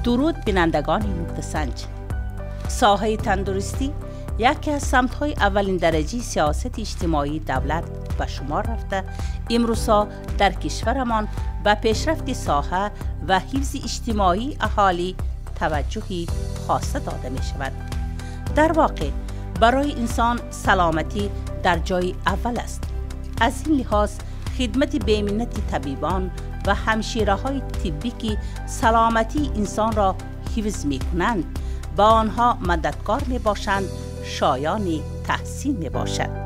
درود بینندگان نقطه‌سنج. ساحه تندرستی یکی از سمت‌های اولین درجه سیاست اجتماعی دولت به شمار رفته، امروزها در کشورمان به پیشرفت ساحه و حفظ اجتماعی اهالی توجهی خاصه داده می شود. در واقع برای انسان سلامتی در جای اول است. از این لحاظ خدمت بی‌منت طبیبان و همشیره‌های طبی که سلامتی انسان را حفظ می‌کنند با آنها مددکار می‌باشند شایان تحسین می‌باشد.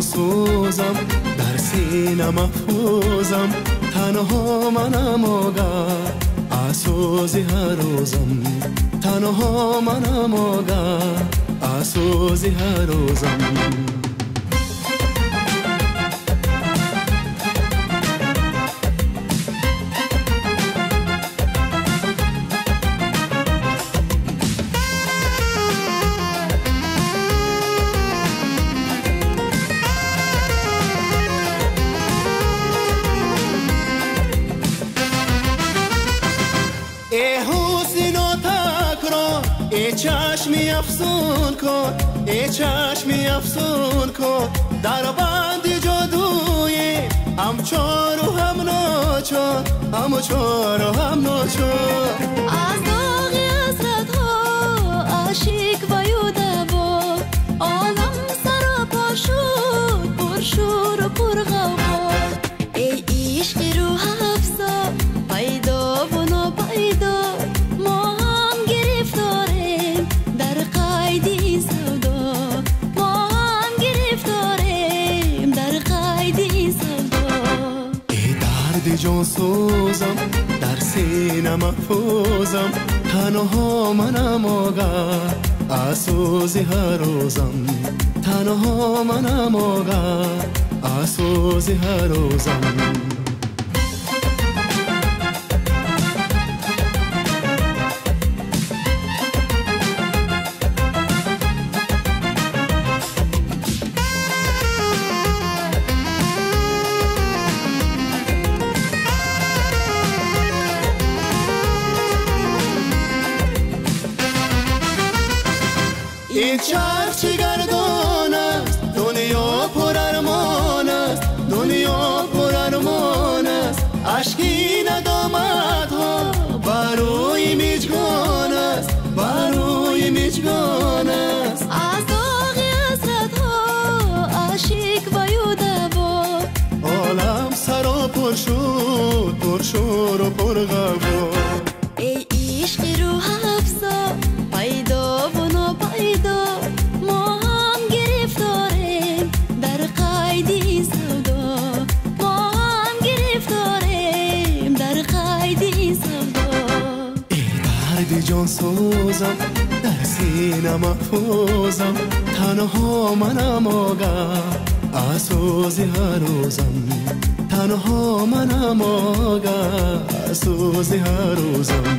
سوزم در سینه محفوظم، تنها منم آگاه آسوزی هر روزم، تنها منم آگاه آسوزی هر روزم. چشمی افسون کن، ای چشمی افسون کن، در بند جادویی هم چار و هم ناچار، هم چار و هم ناچار. از داغ حسرت ها عاشق و یودبا، عالم سراپا شد پر شور و پر غوغا. ای عشق روح افزا پیدا و ناپیدا، ما هم گرفتاریم در قید این سودا، ما هم گرفتاریم در قید این سودا. ای درد جان سوزم در سینه محفوظم، تنها منم آگاه آسوزی هر روزم، تنها منم آگاه آسوزی هر روزم. این چرخ چی گردان است، دنیا پر ارمان است، دنیا پر ارمان است. عشقی ندامت ها بروی میجگان است، بروی میجگان است. از داغ حسرت ها عاشق و یودبا، عالم سرا پر شد پر شور و پر غوا. ای عشق روح افزا پیدا و ناپیدا، ما هم گرفتاریم در قید این سودا، ما هم گرفتاریم در قید این سودا. ای درد جان سوزم در سینه محفوظم، تنها منم آگاه آسوزی هر روزم، تنها منم آگاه آسوزی هر روزم.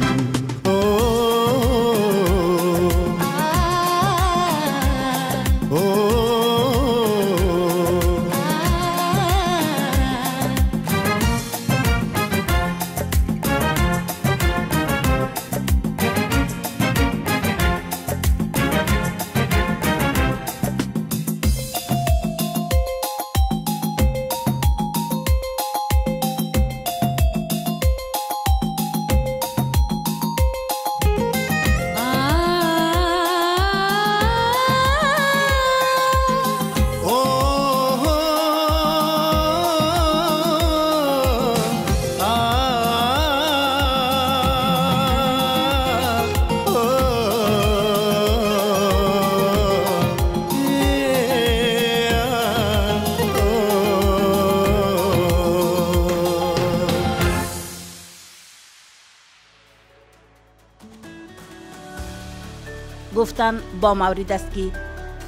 گفتن با مورد است که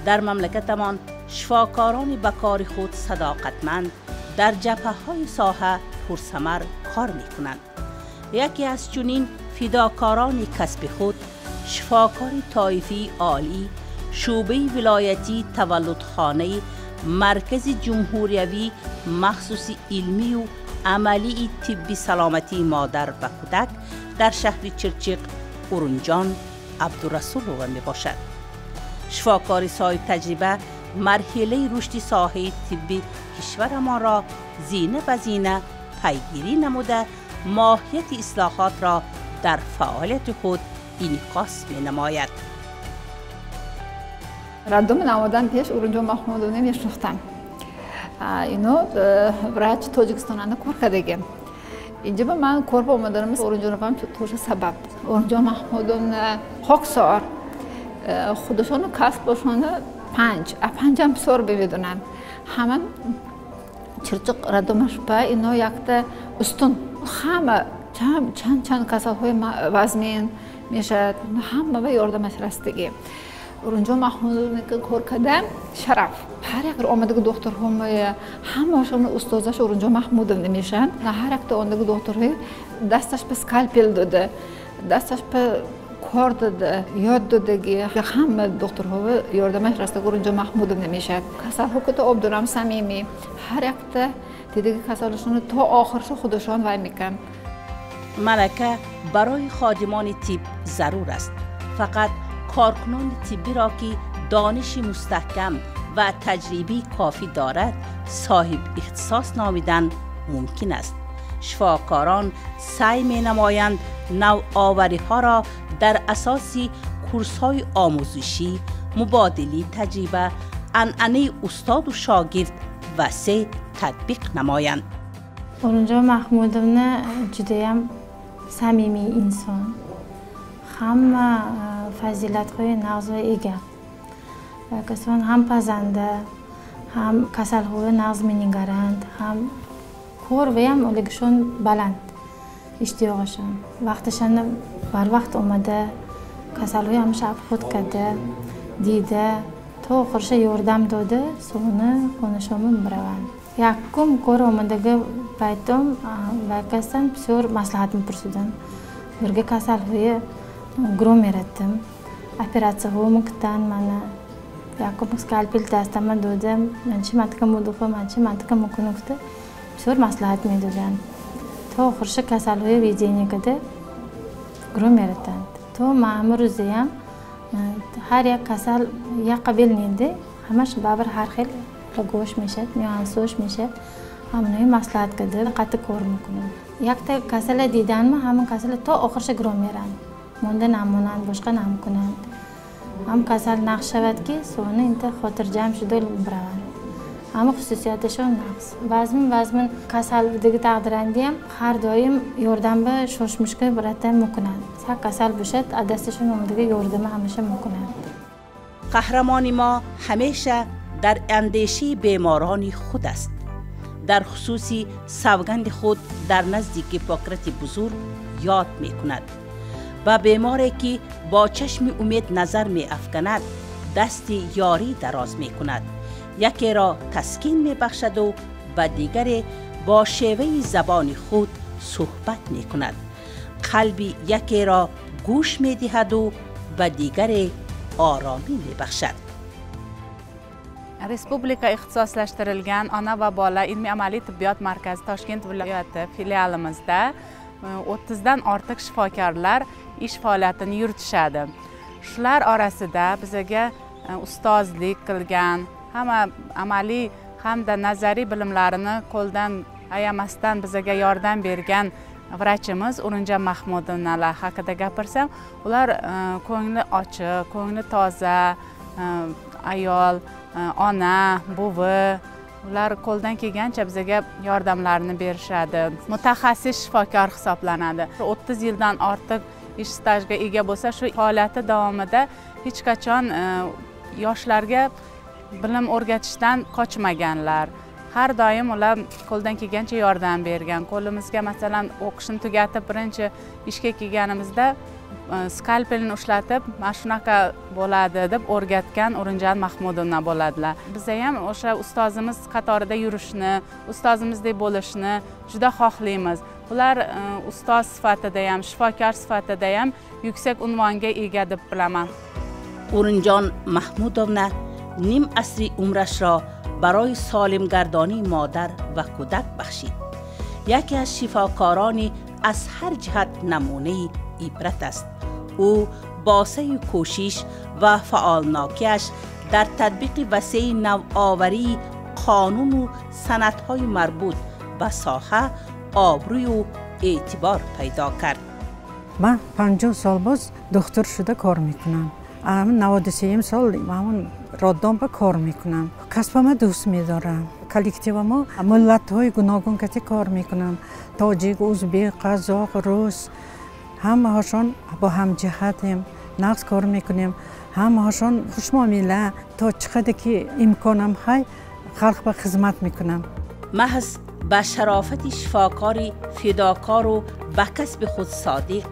در مملکتمان شفاکاران به کار خود صداقتمند در جبهه‌های ساحه پرثمر کار می‌کنند. یکی از چنین فداکاران کسب خود شفاکار طایفی عالی شعبه ولایتی تولدخانه مرکز جمهوریوی مخصوص علمی و عملی طب سلامتی مادر و کودک در شهر چرچق اورنجان عبدالرسول رو می باشد. شفاکار صاحب تجربه مرحله رشد ساحه طبی کشور ما را زینه به زینه پیگیری نموده ماهیت اصلاحات را در فعالیت خود انعکاس می نماید. ردوم نمودن پیش اورنجان محمودovni میشناختم. اینو وراج تاجیکستان کار کردیم. اینجا به من کار با اومدنم اورنجان فهم توش سبب. اورنجان محمودovni خاکسار خودشون کسب باشن پنج هم بسیار بمیدونن. همه چرچق ردومش به اینو یکت استون همه چند کسالهای وزمین میشه همه به یاردمش رسیدگی. اورنجان محمودovni که کار کردم شرف. هر یک آمده دکتر همه هاشون استادش اورنجان محمودovni میشن. هر یک آمده دکترهای دستش به سکالپل داده، دستش به کار داده، یاد دادگی. همه دکترها یاردمش رسیدگی اورنجان محمودovni میشه. کسالها که تا عبدالرحیم صمیمی هر یک دیگه کسالشون تا آخرش خودشان وای میکن. ملکه برای خادمان طب ضرور است. فقط کارکنان طبی را که دانش مستحکم و تجربی کافی دارد صاحب اختصاص نامیدن ممکن است. شفاکاران سعی می نمایند نوآوری ها را در اساس کورس های آموزشی، مبادله تجربه، عنعنه استاد و شاگرد وسیع تطبیق نمایند. اورنجان محمودovni judayam samimiy inson. Hamma fazilatlarga nag'z va ega. Kasan ham pazanda, ham kasalxona nag'z meningarand, ham ko'r va ham o'ligishon baland. Ishtiyog'ishon. Vaqtishani barvaqt omada kasalxona ham shab xud kada, dida, to oxircha yordam dodi, suvni qonishomim biravan. Yakkum ko'r omadagi paytim vakasdan bisiyor maslahatim pursidan. Birga kasalxona grom yaratdim. Operatsiya bo'lmoqdan mana yakkum skalpel dastaman dodim. Manchi matka mudufa, manchi matka mukunukda bisiyor maslahat medigan. To oxircha kasalxona vedenikada grom yaratdi. To ma'mur o'ziyam har yak kasal yaqqa belniydi. Hamash babir har xil go'sh mishad, nüansosh mishad. Hamni maslahat qildi, qattiq ko'r mumkin. Yakta kasala deydanmi, hamma kasala to oxircha grom yaran. Munda namunan boshqa namkunan. Ham kasal naqshavatki, suvni inta xotirjam shudol biravan. Hamma xususiyati shu naqs. Vazmin kasaldagi taqdirandi ham har doim yordamga shoshmishga birata mumkinan. Sa kasal bo'shat, adasi shu nomdagi yordami hamisha mumkinan. قهرمان ما همیشه در اندیشه بیماران خود است. در خصوصی سوگند خود در نزدیک هیپوکرات بزرگ یاد می کند. و بیماری که با چشم امید نظر می افکند دست یاری دراز می کند. یکی را تسکین می بخشد و به دیگری با شیوه زبان خود صحبت می کند. قلب یکی را گوش می دهد و به دیگری آرامی می بخشد. Respublika ixtisoslashtirilgan ona va bola ilmiy amaliy tibbiyot markazi Toshkent viloyati filialimizda 30 dan ortiq shifokorlar ish faoliyatini yuritishadi. Shular orasida bizga ustozlik qilgan, hamma amaliy hamda nazariy bilimlarini qo'ldan ayamasdan bizga yordam bergan vrachimiz Urinjan Mahmudovnalar haqida gapirsam, ular ko'ngli ochiq, ko'ngli toza ayol, ona, buvi, ular qo'ldan kelgancha bizga yordamlarini berishadi. Mutaxassis shifokor hisoblanadi. 30 yildan ortiq ish stajga ega bo'lsa, shu faoliyati davomida hech qachon yoshlarga bilim o'rgatishdan qochmaganlar. Har doim ular qo'ldan kelgancha yordam bergan. Qo'limizga masalan o'qishni tugatib birinchi ishga kelganimizda skalpelni ushlatib mana shunaqa bo'ladi deb o'rgatgan Urinjon Mahmudovna bo'ladilar. Biza ham o'sha ustozimiz qatorida yurishni, ustozimizdek bo'lishni juda xohlaymiz. Ular ustoz sifatida ham, shifokor sifatida ham yuksak unvonga ega deb bilaman. Urinjon Mahmudovna نیم عصری عمرش را برای سالمگردانی مادر و کودک بخشید. یکی از شفاکارانی از هر جهت نمونه عبرت است. او با سعی و کوشش و فعالناکی‌اش در تطبیق وسیع نوآوری قانون و سندهای مربوط به ساحه آبروی و اعتبار پیدا کرد. من 50 سال باز دکتر شده کار میکنم. من 93 سال همون رادام با کار میکنم. کسبم دوست میدارم. کلکتیو ما ملت‌های گوناگون که کار میکنم. تاجیک، ازبک، قزاق، روس، همه هاشون با هم جهتیم. نقص کار میکنیم. همه هاشون خوشمعامله تا چقدر که امکانم های خلق به خدمت میکنم. محض به شرافت شفاکاری فداکار و به کسب خود صادق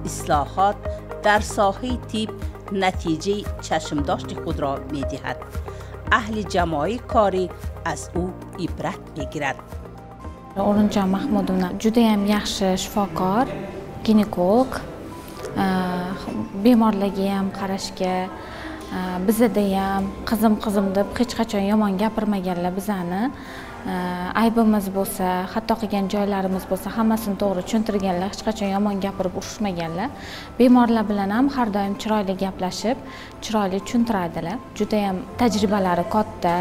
اصلاحات در ساحه طب نتیجه چشمداشت خود را می دهد. اهل جماعی کاری از او عبرت می گیرد. Urinjon Mahmudovna juda ham yaxshi shifokor, ginekolog, bemorlarga ham qarashga, bizada ham qizim deb hech qachon yomon gapirmaganlar bizani. Aybimiz bo'lsa, xato qilgan joylarimiz bo'lsa, hammasini to'g'ri tushuntirganlar, hech qachon yomon gapirib urushmaganlar. Bemorlar bilan ham har doim chiroyli gaplashib, chiroyli tushuntiradilar. Juda ham tajribalari katta.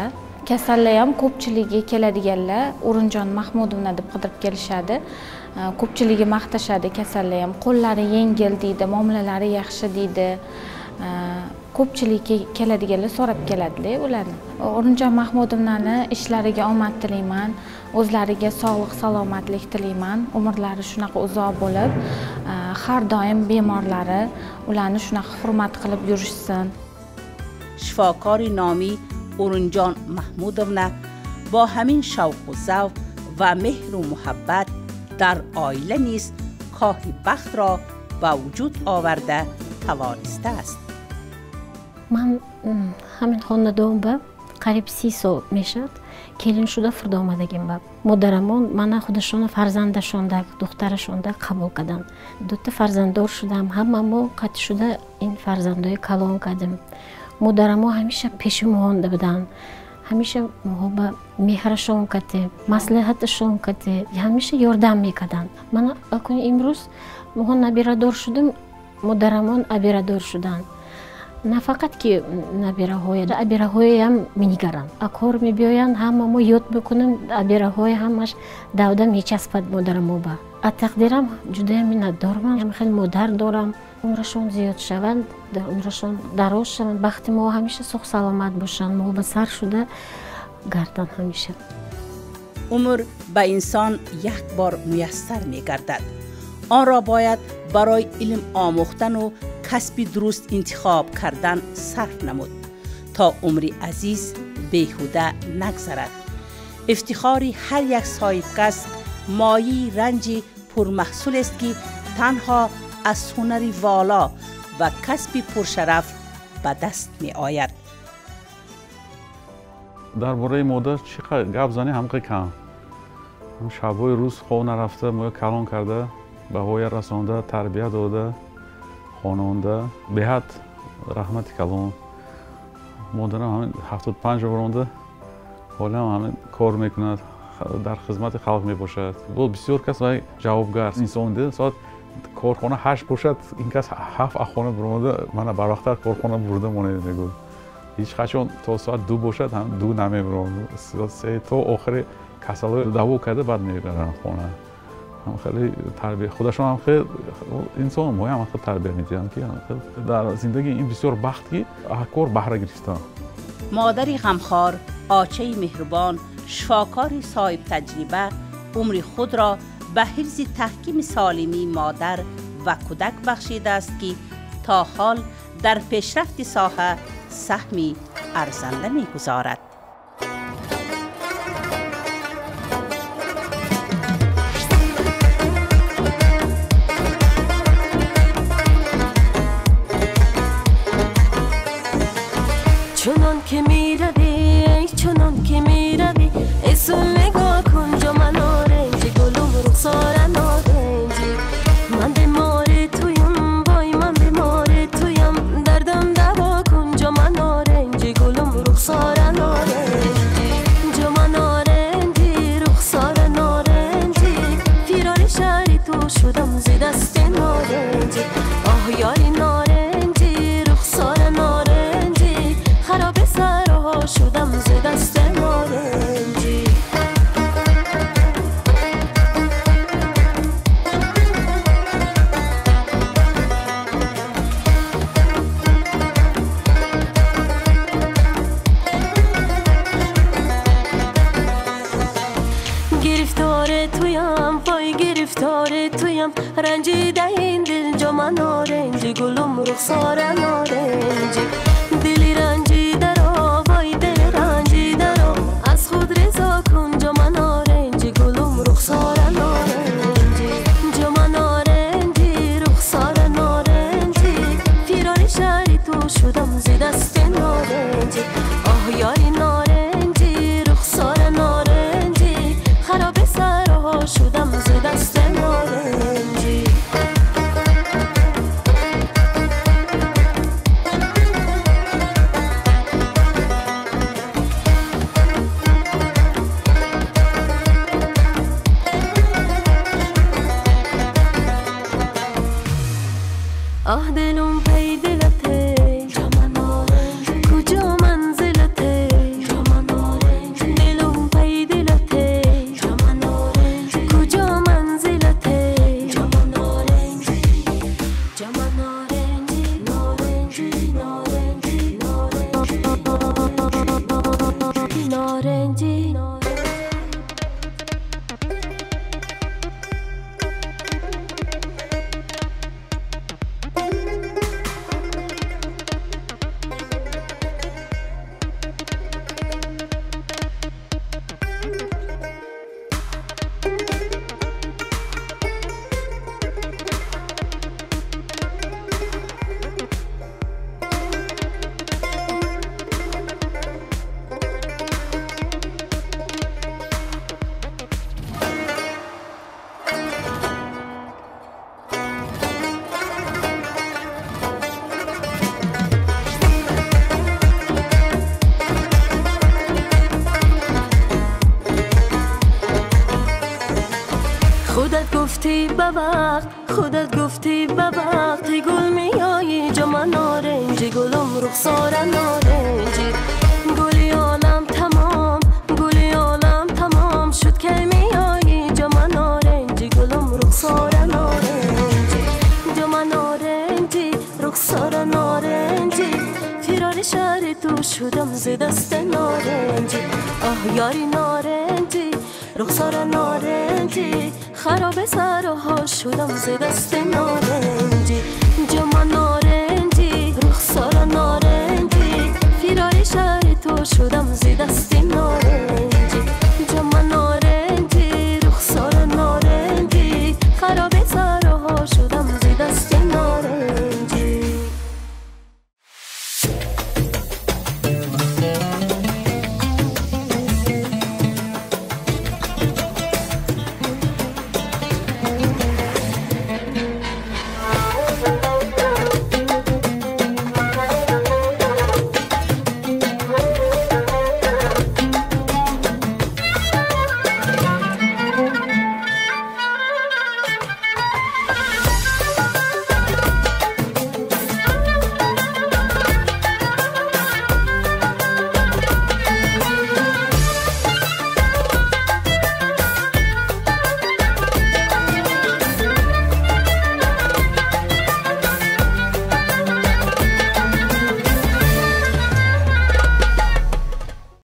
Kasallar ham ko'pchiligi keladiganlar Urinjon Mahmudovna deb qidirib kelishadi. Ko'pchiligi maqtashadi, kasallar ham qo'llari yengil deydi, muomalalari yaxshi deydi. Ko'pchilik keladiganlar so'rab keladilar ularni. Urinjon Mahmudovnani ishlariga omad tilayman, o'zlariga sog'lik, salomatlik tilayman. Umrlari shunaqa uzoq bo'lib, har doim bemorlari ularni shunaqa hurmat qilib yurishsin. شفاکاری نامی اورنجان محمودovna با همین شوق و ذوق و مهر و محبت در عائله نیز کاهی بخت را به وجود آورده توانسته است. من همین خانواده‌ام قریب 30 سال میشد келин шуда фурда омадагим ба модарамон мана худашона фарзандашонда духтарашонда қабул кардам. Дута фарзанддор шудам, ҳама мо қатъ шуда ин фарзандои калон кардем. Модарамо ҳамеша пешимонда будан, ҳамеша моҳо ба меҳрашон кардем, маслиҳаташон кардем, ҳамеша ёрдам мекарданд. Мана акуни имрӯз моҳо набирадор шудем, модарамон абирадор шуданд. نه فقط که ابیراهای هم می‌نگرند. اکور می‌بیایند همه ما یاد بکنیم ابیراهای همش دوده می‌چسبد مادر ما با. تقدیرم جدا ندارم. هم خیلی مادر دارم. عمرشون زیاد شوند، عمرشون دراز شوند. وقتی ما همیشه سخت سلامت باشند، ما به سر شده گردن همیشه. عمر به انسان یک بار میسر می‌گردد. آن را باید برای علم آموختن و کسب درست انتخاب کردن صرف نمود تا عمری عزیز بیهوده نگذرد. افتخاری هر یک صاحب کس مایه رنج پرمحصول است که تنها از هنری والا و کسب پرشرف به دست می آید. درباره مادر چقدر گپ زنی همقی کم. شبای روز خواب نرفته، ما کلان کرده، به های رسانده، تربیت داده، خانوانده، بهت رحمت کلان. مادرم همین 75 برونده، حالا همین کار میکند، در خدمت خلق میباشد. و بسیار کس وای جوابگر انسان ده، ساعت کارخانه 8 باشد، این کس 7 خانه برونده، من بروقتر کارخانه برده مونید میگه. هیچ خشون تا ساعت 2 باشد هم 2 نمیبرند. سه تا آخر کسالای دعوا کرده بعد میبرن خانه. هم خیلی تربیت خودشون هم خیلی انسان ما هم خیلی تربیت میدن که در زندگی این بسیار بختی کار بهره گرفتن. مادری غمخوار، آچه مهربان، شفاکاری صاحب تجربه عمر خود را به حفظ تحکیم سالمی مادر و کودک بخشیده است که تا حال در پیشرفت ساحه سهمی ارزنده می‌گذارد. شدم ز دست نارنجی آه یاری نارنجی رخسار نارنجی خراب سرها شدم ز دست نارنجی گرفتار تویم وای گرفتار تویم رنجیده این دل جام نارنجی گلم رخسار نارنجی دلی رنجیده را وای دل رنجیده را از خود رضا کن جام نارنجی گلم رخسار نارنجی جام نارنجی رخسار نارنجی فیران شهری تو شدم ز دست نارنجی آه یاری نارنجی رخسار نارنجی خراب سرها شدم ز دست نارنجی آه دلم پی دلته جام نارنجی کجا منزلته جام نارنجی دلم پی دلته جام نارنجی کجا منزلته جام نارنجی جام نارنجی نارنجی نارنجی نارنجی نارنجی خودت گفتی به وقت خودت گفتی به وقت گل میایی جام نارنجی گلم رخسار نارنجی گلی عالم تمام گلی عالم تمام شد که میایی جام نارنجی گلم رخسار نارنجی جام نارنجی رخسار نارنجی فیران شهر تو شدم ز دست نارنجی آه یاری نارنجی رخسار نارنجی خراب سرها شدم ز دست نارنجی جام نارنجی رخسار نارنجی فیران شهر تو شدم ز دست نارنجی